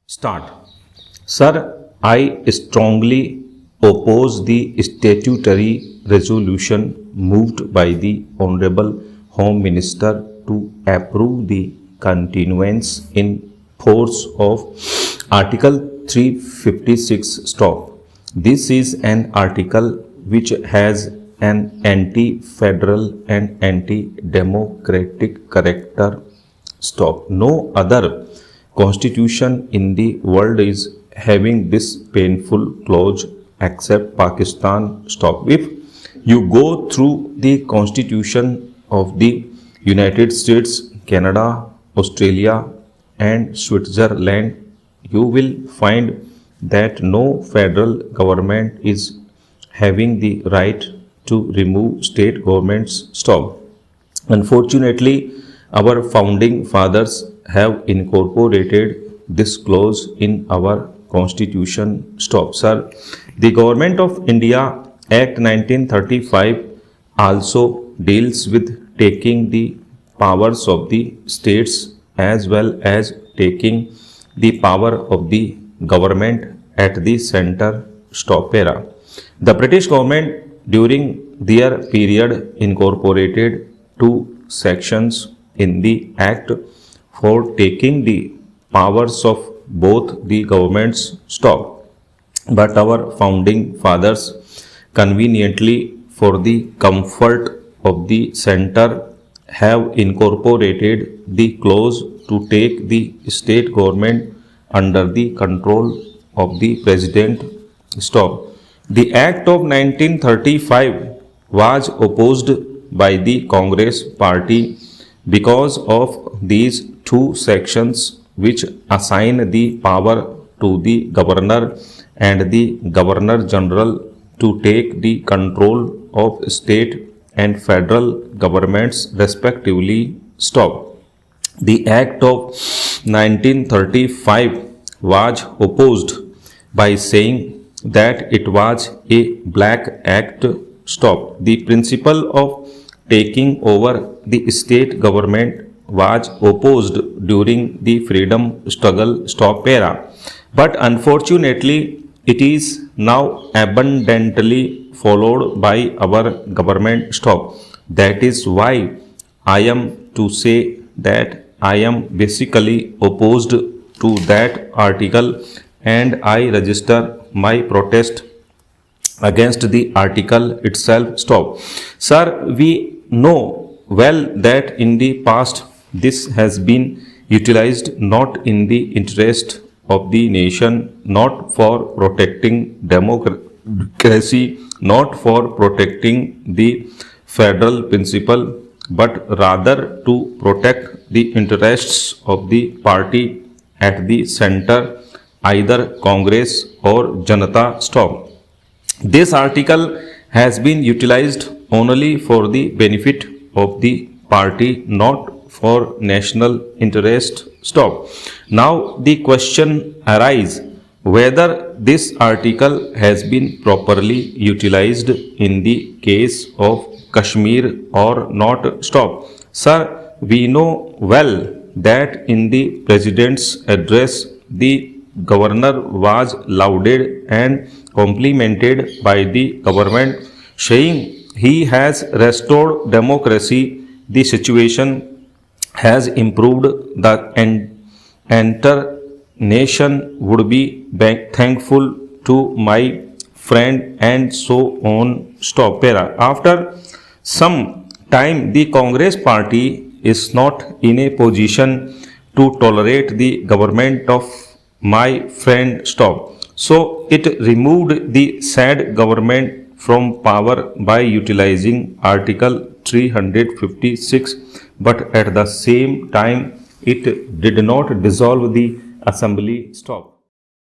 Start. Sir, I strongly oppose the statutory resolution moved by the Honorable Home Minister to approve the continuance in force of Article 356 stop. This is an article which has an anti-federal and anti-democratic character. Stop. No other constitution in the world is having this painful clause except Pakistan. Stop. If you go through the constitution of the United States, Canada, Australia and Switzerland, you will find that no federal government is having the right to remove state governments. Stop. Unfortunately, our founding fathers have incorporated this clause in our constitution. Stop, sir. The Government of India Act 1935 also deals with taking the powers of the states as well as taking the power of the government at the center. Stop era. The British government during their period incorporated two sections in the act for taking the powers of both the governments. Stop. But our founding fathers conveniently for the comfort of the center have incorporated the clause to take the state government under the control of the president. Stop. The Act of 1935 was opposed by the Congress party because of these two sections which assign the power to the governor and the governor general to take the control of state and federal governments respectively. Stop. The Act of 1935 was opposed by saying that it was a black act. Stop. The principle of taking over the state government was opposed during the freedom struggle. Stop era. But unfortunately, it is now abundantly followed by our government. Stop. That is why I am to say that I am basically opposed to that article and I register my protest against the article itself. Stop. Sir, we know well that in the past this has been utilized not in the interest of the nation, not for protecting democracy, not for protecting the federal principle, but rather to protect the interests of the party at the center, either Congress or Janata. Stop. This article has been utilized only for the benefit of the party, not for national interest. Stop. Now the question arises whether this article has been properly utilized in the case of Kashmir or not. Stop. Sir, we know well that in the President's address, the Governor was lauded and complimented by the government, saying he has restored democracy, the situation has improved, the entire nation would be thankful to my friend and so on. Stop. After some time, the Congress party is not in a position to tolerate the government of my friend. Stop. So it removed the said government from power by utilizing Article 356, but at the same time it did not dissolve the assembly. Stop.